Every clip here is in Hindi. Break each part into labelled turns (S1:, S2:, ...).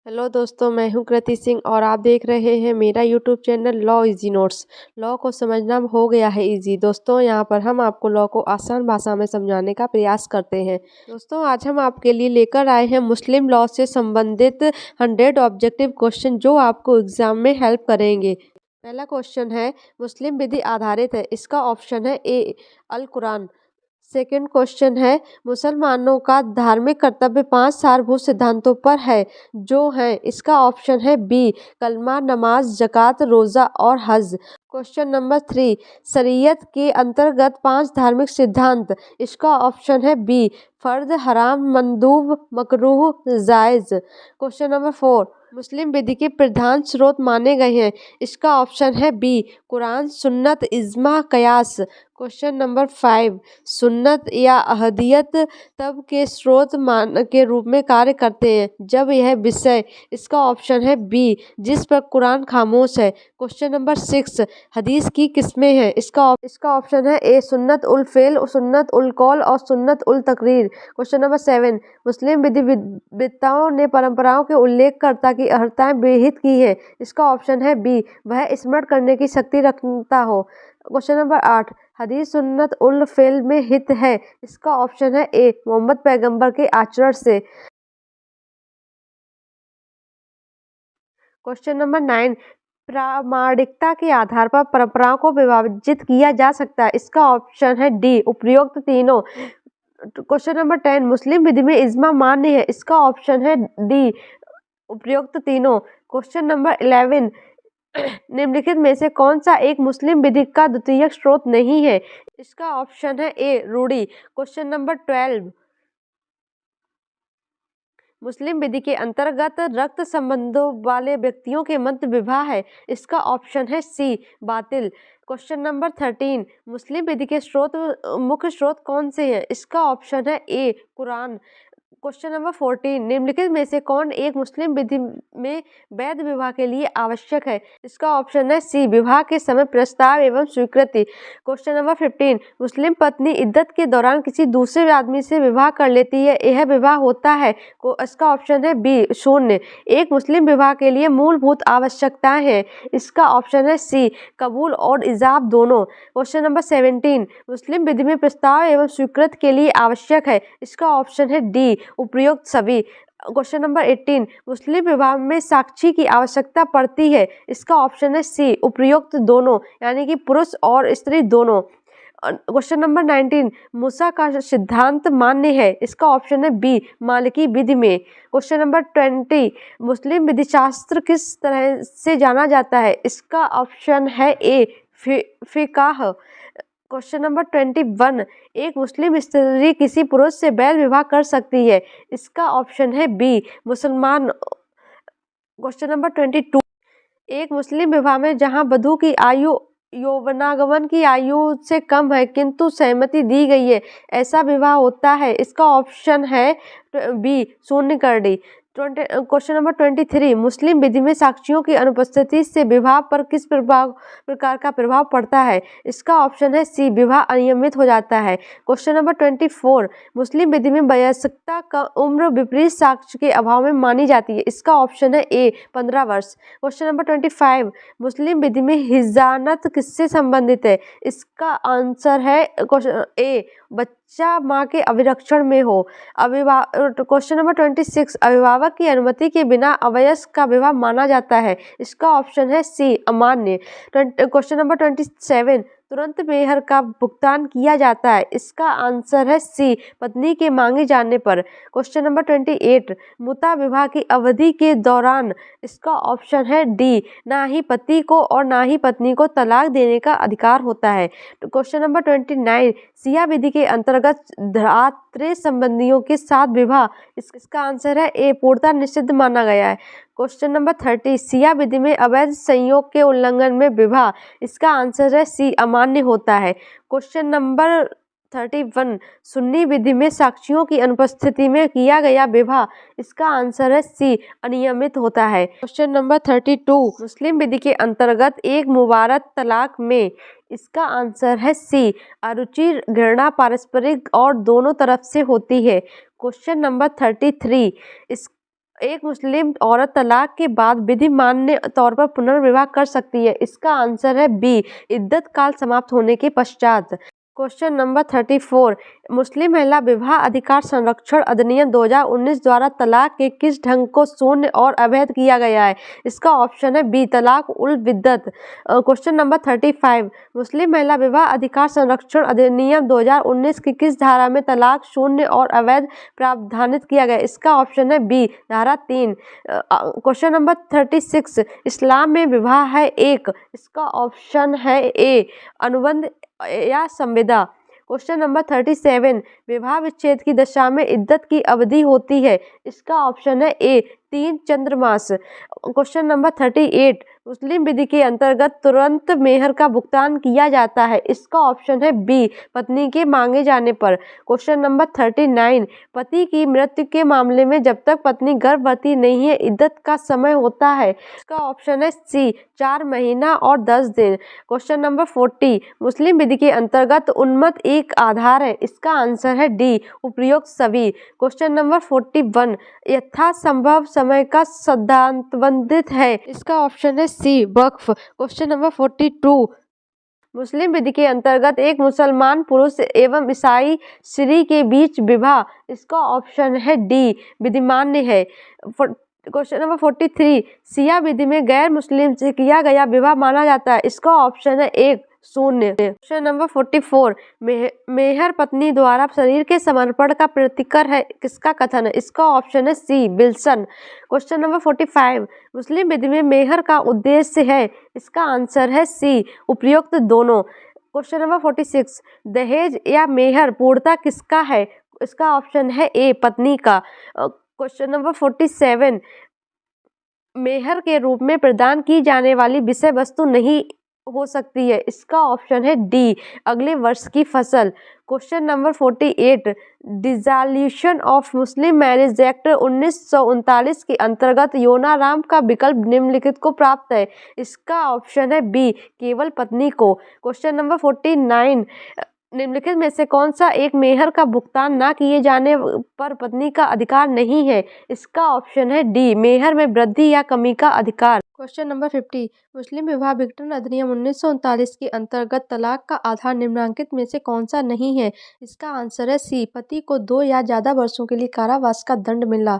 S1: हेलो दोस्तों, मैं हूं कृति सिंह और आप देख रहे हैं मेरा YouTube channel law easy notes. Law को समझना हो गया है इजी। दोस्तों, यहां पर हम आपको लॉ को आसान भाषा में समझाने का प्रयास करते हैं। दोस्तों, आज हम आपके लिए लेकर आए हैं मुस्लिम लॉ से संबंधित 100 ऑब्जेक्टिव क्वेश्चन जो आपको एग्जाम में हेल्प करेंगे। पहला क्वेश्चन है, मुस्लिम विधि आधारित है। इसका ऑप्शन है ए अल कुरान। सेकंड क्वेश्चन है, मुसलमानों का धार्मिक कर्तव्य 5 सारभूत सिद्धांतों पर है। जो है इसका ऑप्शन है बी कलमा, नमाज, जक़ात, रोज़ा और हज। क्वेश्चन नंबर 3, शरीयत के अंतर्गत 5 धार्मिक सिद्धांत। इसका ऑप्शन है बी फर्द, हराम, मंदूब, मकरूह, जायज़। क्वेश्चन नंबर 4, मुस्लिम विधि के प्रधान स्रोत माने गए हैं। इसका ऑप्शन है बी कुरान, सुन्नत, इज्मा, कयास। क्वेश्चन नंबर 5, सुन्नत या अहदियत तब के स्रोत मान के रूप में कार्य करते हैं जब यह विषय। इसका ऑप्शन है बी जिस पर कुरान खामोश है। क्वेश्चन नंबर 6, हदीस की किस्में हैं। इसका ऑप्शन है ए सुन्नत उल फेल, सुन्नत उल कौल और सुन्नत उल तकरीर। क्वेश्चन नंबर 7, मुस्लिम विद्वताओं ने परंपराओं के उल्लेखकर्ता की अर्हताएं विहित की है। इसका ऑप्शन है बी वह स्मरण करने की शक्ति रखता हो। क्वेश्चन नंबर 8, हदीस सुन्नत उल फेल में हित है। इसका ऑप्शन है ए मोहम्मद पैगंबर के आचरण से। क्वेश्चन नंबर 9, प्रामाणिकता के आधार पर परंपराओं को विभाजित किया जा सकता है। इसका ऑप्शन है डी उपरोक्त तीनों। क्वेश्चन नंबर 10, मुस्लिम विधि में इज्मा मान्य है। इसका ऑप्शन है डी उपरोक्त तीनों। क्वेश्चन नंबर 11, निम्नलिखित में से कौन सा एक मुस्लिम विधि का द्वितीयक स्रोत नहीं है। इसका ऑप्शन है ए रूढ़ी। क्वेश्चन नंबर 12, मुस्लिम विधि के अंतर्गत रक्त संबंधों वाले व्यक्तियों के मध्य विवाह है। इसका ऑप्शन है सी बातिल। क्वेश्चन नंबर 13, मुस्लिम विधि के मुख्य स्रोत कौन से हैं। इसका ऑप्शन है ए कुरान। क्वेश्चन नंबर 14, निम्नलिखित में से कौन एक मुस्लिम विधि में वैध विवाह के लिए आवश्यक है। इसका ऑप्शन है सी विवाह के समय प्रस्ताव एवं स्वीकृति। क्वेश्चन नंबर 15, मुस्लिम पत्नी इद्दत के दौरान किसी दूसरे आदमी से विवाह कर लेती है, यह विवाह होता है। इसका ऑप्शन है बी शून्य। एक मुस्लिम विवाह के लिए मूलभूत आवश्यकताएं हैं। इसका ऑप्शन है सी कबूल और इजाब दोनों। क्वेश्चन नंबर 17, मुस्लिम विधि में प्रस्ताव एवं स्वीकृति के लिए आवश्यक है। इसका ऑप्शन है डी उपयुक्त सभी। क्वेश्चन नंबर 18, मुस्लिम विवाह में साक्षी की आवश्यकता पड़ती है। इसका ऑप्शन है सी उपयुक्त दोनों, यानी कि पुरुष और स्त्री दोनों। क्वेश्चन नंबर 19, मूसा का सिद्धांत मान्य है। इसका ऑप्शन है बी मालिकी विधि में। क्वेश्चन नंबर 20, मुस्लिम विधि शास्त्र किस तरह से जाना जाता है। इसका ऑप्शन है ए फिकाह। क्वेश्चन नंबर 21, एक मुस्लिम स्त्री किसी पुरुष से बैल विवाह कर सकती है। इसका ऑप्शन है बी मुसलमान। क्वेश्चन नंबर 22, एक मुस्लिम विवाह में जहां वधू की आयु यौवनागमन की आयु से कम है किंतु सहमति दी गई है, ऐसा विवाह होता है। इसका ऑप्शन है बी शून्य करड़ी। क्वेश्चन नंबर 23, मुस्लिम विधि में साक्षियों की अनुपस्थिति से विवाह पर किस प्रकार का प्रभाव पड़ता है। इसका ऑप्शन है सी विवाह अनियमित हो जाता है। क्वेश्चन नंबर 24, मुस्लिम विधि में वयस्कता का उम्र विपरीत साक्ष्य के अभाव में मानी जाती है। इसका ऑप्शन है ए 15 वर्ष। क्वेश्चन नंबर 25, मुस्लिम विधि में हिजानत किससे संबंधित है। इसका आंसर है ए बच्चा माँ के अभिरक्षण में हो। क्वेश्चन नंबर 26, अभिभावक की अनुमति के बिना अवयस्क का विवाह माना जाता है। इसका ऑप्शन है सी अमान्य। क्वेश्चन नंबर 27, तुरंत मेहर का भुगतान किया जाता है। इसका आंसर है सी पत्नी के मांगे जाने पर। क्वेश्चन नंबर 28, मुता विवाह की अवधि के दौरान। इसका ऑप्शन है डी ना ही पति को और ना ही पत्नी को तलाक देने का अधिकार होता है। क्वेश्चन नंबर 29, सिया विधि के अंतर्गत धात्रे संबंधियों के साथ विवाह। इसका आंसर है ए पूर्णतः निषिद्ध माना गया है। क्वेश्चन नंबर 30, सिया विधि में अवैध संयोग के उल्लंघन में विवाह। इसका आंसर है सी अमान्य होता है। क्वेश्चन नंबर 31, सुन्नी विधि में साक्षियों की अनुपस्थिति में किया गया विवाह। इसका आंसर है सी अनियमित होता है। क्वेश्चन नंबर 32, मुस्लिम विधि के अंतर्गत एक मुबारक तलाक में। इसका आंसर है सी अरुचि, घृणा, पारस्परिक और दोनों तरफ से होती है। क्वेश्चन नंबर 33, इस एक मुस्लिम औरत तलाक के बाद विधि मान्य तौर पर पुनर्विवाह कर सकती है? इसका आंसर है बी, इद्दत काल समाप्त होने के पश्चात। क्वेश्चन नंबर 34, मुस्लिम महिला विवाह अधिकार संरक्षण अधिनियम 2019 द्वारा तलाक के किस ढंग को शून्य और अवैध किया गया है? इसका ऑप्शन है बी, तलाक उल बिद्दत। क्वेश्चन नंबर 35, मुस्लिम महिला विवाह अधिकार संरक्षण अधिनियम 2019 की किस धारा में तलाक शून्य और अवैध प्रावधानित किया गया? इसका ऑप्शन है बी, धारा 3। क्वेश्चन नंबर 36, इस्लाम में विवाह है एक, इसका ऑप्शन है ए, अनुबंध या संविदा। क्वेश्चन नंबर 37, विवाह विच्छेद की दशा में इद्दत की अवधि होती है, इसका ऑप्शन है ए, 3 चंद्रमास। क्वेश्चन नंबर 38, मुस्लिम विधि के अंतर्गत तुरंत मेहर का भुगतान किया जाता है, इसका ऑप्शन है बी, पत्नी के मांगे जाने पर। क्वेश्चन नंबर 39, पति की मृत्यु के मामले में जब तक पत्नी गर्भवती नहीं है इद्दत का समय होता है, इसका ऑप्शन है सी, 4 महीना और 10 दिन। क्वेश्चन नंबर 40, मुस्लिम विधि के अंतर्गत उन्मत्त एक आधार है, इसका आंसर है डी, उपयुक्त सभी। क्वेश्चन नंबर 41, यथासंभव समय का सिद्धांतबंधित है, इसका ऑप्शन है सी, वक्फ। क्वेश्चन नंबर 42, मुस्लिम विधि के अंतर्गत एक मुसलमान पुरुष एवं ईसाई स्त्री के बीच विवाह, इसका ऑप्शन है डी, विधिमान्य है। क्वेश्चन नंबर 43, सिया विधि में गैर मुस्लिम से किया गया विवाह माना जाता है, इसका ऑप्शन है एक, शून्य। क्वेश्चन नंबर 44, मेहर पत्नी द्वारा शरीर के समर्पण का प्रतिकर है, किसका कथन है? इसका ऑप्शन है सी, विल्सन। क्वेश्चन नंबर 45, मुस्लिम विधि में मेहर का उद्देश्य है, इसका आंसर है सी, उपयुक्त दोनों। क्वेश्चन नंबर 46, दहेज या मेहर पूर्णतः किसका है? इसका ऑप्शन है ए, पत्नी का। क्वेश्चन नंबर 47, मेहर के रूप में प्रदान की जाने वाली विषय वस्तु नहीं हो सकती है, इसका ऑप्शन है डी, अगले वर्ष की फसल। Question number 48, dissolution of Muslim marriage act 1939 के अंतर्गत योनाराम का विकल्प निम्नलिखित को प्राप्त है, इसका ऑप्शन है बी, केवल पत्नी को। क्वेश्चन नंबर 49, निम्नलिखित में से कौन सा एक मेहर का भुगतान न किए जाने पर पत्नी का अधिकार नहीं है? इसका ऑप्शन है डी, मेहर में वृद्धि या कमी का अधिकार। क्वेश्चन नंबर 50, मुस्लिम विवाह विघटन अधिनियम 1939 के अंतर्गत तलाक का आधार निम्नलिखित में से कौन सा नहीं है? इसका आंसर है सी, पति को 2 या ज्यादा वर्षों के लिए कारावास का दंड मिला।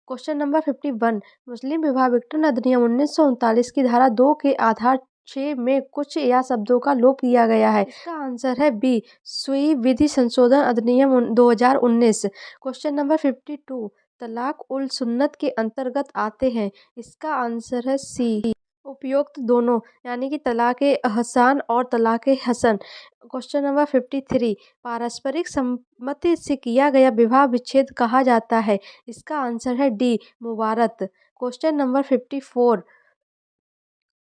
S1: क्वेश्चन नंबर 51, मुस्लिम विवाह विघटन अधिनियम 1939 की धारा 2 के आधार 6 में कुछ या शब्दों का लोप किया गया है, इसका आंसर है बी, सुई विधि संशोधन अधिनियम 2019। क्वेश्चन नंबर 52, तलाक उल सुन्नत के अंतर्गत आते हैं, इसका आंसर है सी, उपयुक्त दोनों, यानी कि तलाक़े अहसान और तलाक़े हसन। क्वेश्चन नंबर 53, पारस्परिक सम्मति से किया गया विवाह विच्छेद कहा जाता है, इसका आंसर है डी, मुबारत। क्वेश्चन नंबर 54,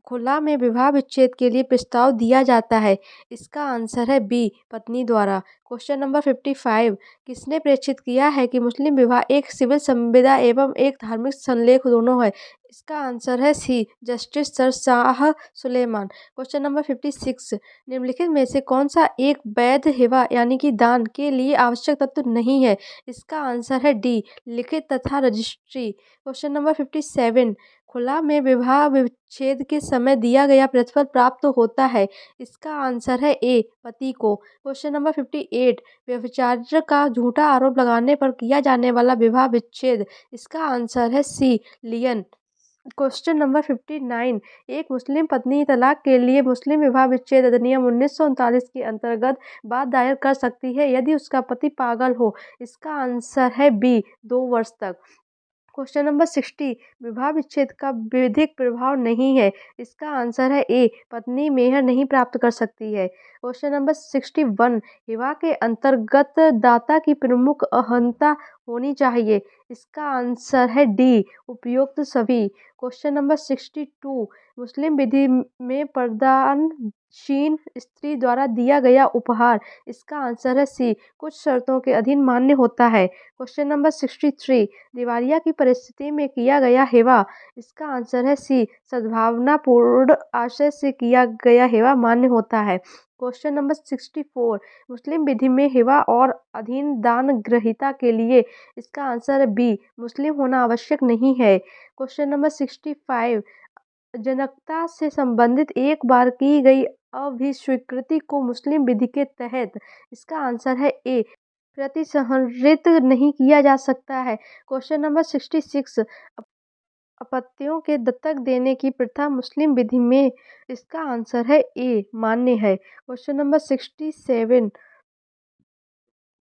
S1: खुला में विवाह विच्छेद के लिए प्रस्ताव दिया जाता है, इसका आंसर है बी, पत्नी द्वारा। क्वेश्चन नंबर 55, किसने प्रेषित किया है कि मुस्लिम विवाह एक सिविल संविदा एवं एक धार्मिक संलेख दोनों है? इसका आंसर है C, justice sir Shah Sulaiman. Question number 56, निम्नलिखित में से कौन सा एक वैध हिबा यानी कि दान के लिए आवश्यक तत्व नहीं है? इसका आंसर है डी, लिखित तथा रजिस्ट्री। क्वेश्चन नंबर 57, खुला में विवाह विच्छेद के समय दिया गया प्रतिफल प्राप्त होता है, इसका आंसर है ए, पति को। क्वेश्चन नंबर 58, व्यभिचार का झूठा आरोप लगाने पर किया जाने वाला विवाह विच्छेद, इसका आंसर है सी, लियन। क्वेश्चन नंबर 59, एक मुस्लिम पत्नी तलाक के लिए मुस्लिम विवाह विच्छेद अधिनियम 1939 के अंतर्गत वाद दायर कर सकती है यदि उसका पति पागल हो, इसका आंसर है बी, 2 वर्ष तक। क्वेश्चन नंबर 60, विवाह विच्छेद का विधिक प्रभाव नहीं है, इसका आंसर है ए, पत्नी मेहर नहीं प्राप्त कर सकती है। क्वेश्चन नंबर 61, विवाह के अंतर्गत दाता की प्रमुख अहंता होनी चाहिए, इसका आंसर है डी, उपयुक्त सभी। क्वेश्चन नंबर 62, मुस्लिम विधि में प्रदानशील स्त्री द्वारा दिया गया उपहार, इसका आंसर है सी, कुछ शर्तों के अधीन मान्य होता है। क्वेश्चन नंबर 63, दिवालिया की परिस्थिति में किया गया हिबा, इसका आंसर है सी, सद्भावनापूर्ण आशय से किया गया हिबा मान्य होता है। क्वेश्चन नंबर 64, मुस्लिम विधि में हिबा और अधीन दान ग्रहीता के लिए, इसका आंसर है बी, मुस्लिम होना आवश्यक नहीं है। क्वेश्चन नंबर 65, जनकता से संबंधित एक बार की गई अभिस्वीकृति को मुस्लिम विधि के तहत, इसका आंसर है ए, प्रतिसंहरित नहीं किया जा सकता है। क्वेश्चन नंबर 66, अपत्यों के दत्तक देने की प्रथा मुस्लिम विधि में, इसका आंसर है ए, मान्य है। क्वेश्चन नंबर 67,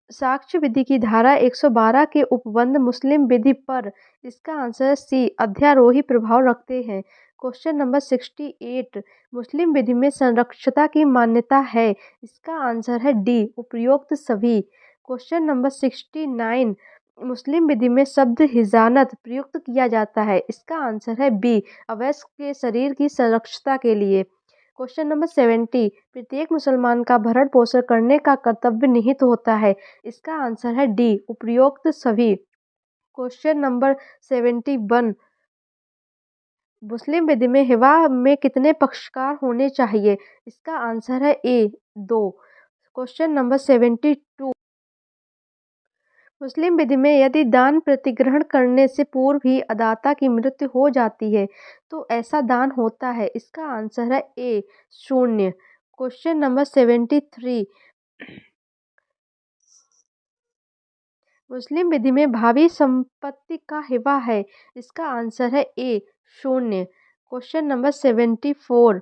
S1: साक्ष्य विधि की धारा 112 के उपबंध मुस्लिम विधि पर, इसका आंसर सी, अध्यारोही प्रभाव रखते हैं। क्वेश्चन नंबर 68, मुस्लिम विधि में संरक्षता की मान्यता है, इसका आंसर है डी, उपरोक्त सभी। क्वेश्चन नंबर 69, मुस्लिम विधि में शब्द हिजानत प्रयुक्त किया जाता है, इसका आंसर है बी, अवयस्क के शरीर की संरक्षता के लिए। क्वेश्चन नंबर 70, प्रत्येक मुसलमान का भरण पोषण करने का कर्तव्य निहित होता है, इसका आंसर है डी, उपरोक्त सभी। क्वेश्चन नंबर 71, मुस्लिम विधि में हिबा में कितने पक्षकार होने चाहिए, इसका आंसर है ए, 2। क्वेश्चन नंबर 72, मुस्लिम विधि में यदि दान प्रतिग्रहण करने से पूर्व ही अदाता की मृत्यु हो जाती है तो ऐसा दान होता है, इसका आंसर है ए, 0। क्वेश्चन नंबर 73, मुस्लिम विधि में भावी संपत्ति का हिबा है, इसका आंसर है ए, 0। क्वेश्चन नंबर 74,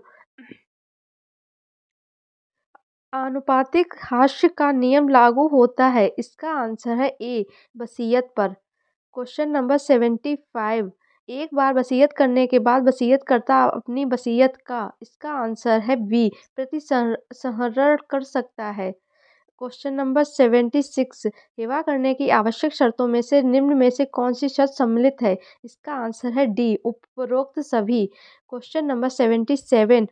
S1: आनुपातिक हास्य का नियम लागू होता है, इसका आंसर है ए, वसीयत पर। क्वेश्चन नंबर 75, एक बार वसीयत करने के बाद वसीयतकर्ता अपनी वसीयत का, इसका आंसर है बी, प्रतिसंहरण कर सकता है। क्वेश्चन नंबर 76, हिबा करने की आवश्यक शर्तों में से निम्न में से कौन सी शर्त सम्मिलित है, इसका आंसर है डी, उपरोक्त सभी। क्वेश्चन नंबर 77,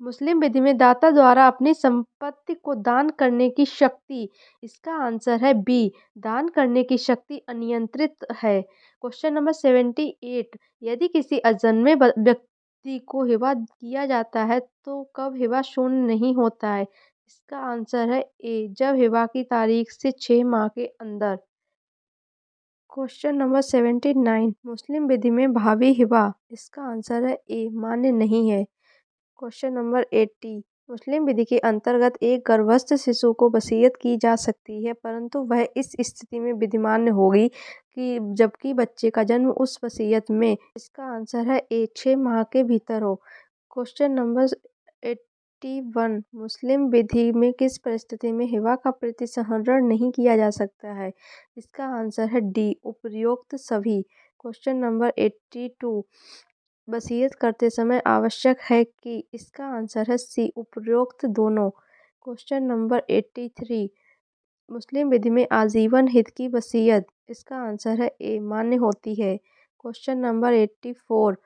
S1: मुस्लिम विधि में दाता द्वारा अपनी संपत्ति को दान करने की शक्ति, इसका आंसर है बी, दान करने की शक्ति अनियंत्रित है। क्वेश्चन नंबर 78, यदि किसी अजन्मे व्यक्ति को हिबा किया जाता है तो कब हिबा शून्य नहीं होता है, इसका आंसर है ए, जब हिबा की तारीख से 6 माह के अंदर। क्वेश्चन नंबर 79, मुस्लिम विधि में भावी हिबा, इसका आंसर है ए, मान्य नहीं है। क्वेश्चन नंबर 80, मुस्लिम विधि के अंतर्गत एक गर्भस्थ शिशु को वसीयत की जा सकती है परंतु वह इस स्थिति में विधिमान्य होगी कि जबकि बच्चे का जन्म उस वसीयत में, इसका आंसर है ए, 6 माह के भीतर हो। क्वेश्चन नंबर 81, मुस्लिम विधि में किस परिस्थिति में हिबा का प्रतिसंहरण नहीं किया जा सकता है, इसका आंसर है डी, उपरोक्त सभी। क्वेश्चन नंबर 82, वसीयत करते समय आवश्यक है कि, इसका आंसर है सी, उपरोक्त दोनों। क्वेश्चन नंबर 83, मुस्लिम विधि में आजीवन हित की वसीयत, इसका आंसर है ए, मान्य होती है। क्वेश्चन नंबर 84,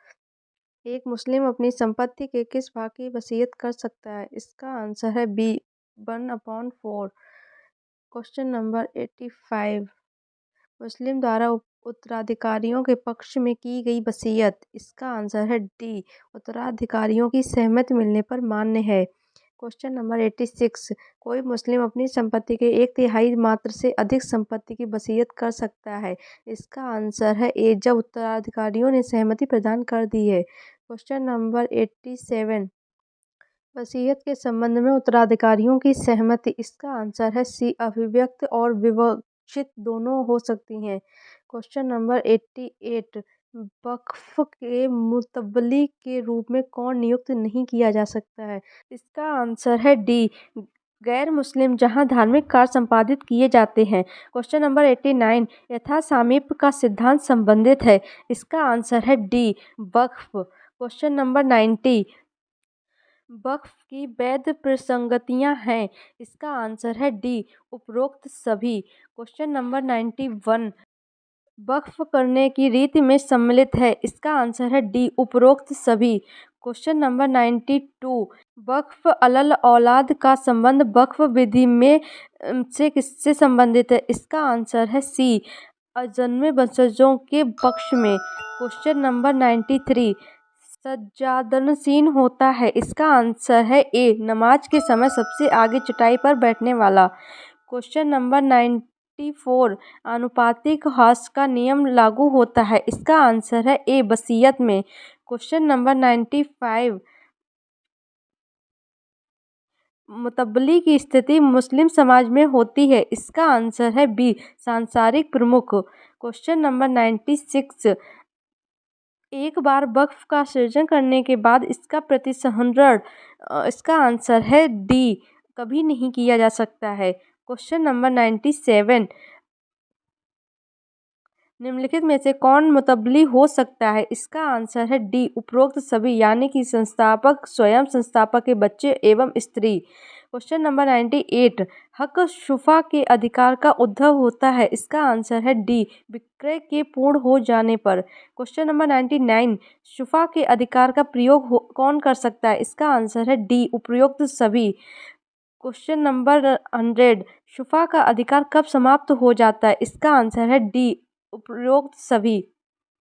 S1: एक मुस्लिम अपनी संपत्ति के किस भाग की वसीयत कर सकता है, इसका आंसर है बी, 1/4। क्वेश्चन नंबर 85, मुस्लिम द्वारा उत्तराधिकारियों के पक्ष में की गई वसीयत, इसका आंसर है डी, उत्तराधिकारियों की सहमति मिलने पर मान्य है। क्वेश्चन नंबर 86, कोई मुस्लिम अपनी संपत्ति के 1/3 मात्र से अधिक संपत्ति की वसीयत कर सकता है, इसका आंसर है ए, जब उत्तराधिकारियों ने सहमति प्रदान कर दी है। क्वेश्चन नंबर 87, वसीयत के संबंध में उत्तराधिकारियों की सहमति, इसका आंसर है सी, अभिव्यक्त और विवक्षित दोनों हो सकती हैं। क्वेश्चन नंबर 88, वक्फ के मुतवल्ली के रूप में कौन नियुक्त नहीं किया जा सकता है, इसका आंसर है डी, गैर मुस्लिम जहां धार्मिक कार्य संपादित किए जाते हैं। क्वेश्चन नंबर 89, यथा सामीप्य का सिद्धांत संबंधित है, इसका आंसर है डी, वक्फ। क्वेश्चन नंबर 90, वक्फ की वैध प्रसंगतियां हैं, इसका आंसर है डी, उपरोक्त सभी। क्वेश्चन नंबर 91, वक्फ करने की रीति में सम्मिलित है? इसका आंसर है डी, उपरोक्त सभी। क्वेश्चन नंबर 92, वक्फ अलल औलाद का संबंध वक्फ विधि में से किससे संबंधित है? इसका आंसर है सी, अजन्मे वंशजों के पक्ष में। क्वेश्चन नंबर 93, सज्जादनशीन होता है? इसका आंसर है ए, नमाज के समय सबसे आगे चटाई पर बैठने वाला। क्वेश्चन नंबर 94, आनुपातिक ह्रास का नियम लागू होता है? इसका आंसर है ए, वसीयत में। क्वेश्चन नंबर 95, मुतब्बली की स्थिति मुस्लिम समाज में होती है? इसका आंसर है बी, सांसारिक प्रमुख। क्वेश्चन नंबर 96, एक बार वक्फ का सृजन करने के बाद इसका प्रतिसंहरण इसका आंसर है डी, कभी नहीं किया जा सकता है। क्वेश्चन नंबर 97, निम्नलिखित में से कौन मुतब्बली हो सकता है? इसका आंसर है डी, उपरोक्त सभी, यानी कि संस्थापक, स्वयं संस्थापक के बच्चे एवं स्त्री। क्वेश्चन नंबर 98, हक शुफा के अधिकार का उद्भव होता है? इसका आंसर है डी, विक्रय के पूर्ण हो जाने पर। क्वेश्चन नंबर 99, शुफा के अधिकार का प्रयोग कौन कर सकता है? इसका आंसर है डी, उपरोक्त सभी। क्वेश्चन नंबर 100, शुफा का अधिकार कब समाप्त हो जाता है? इसका आंसर है डी, उपरोक्त सभी।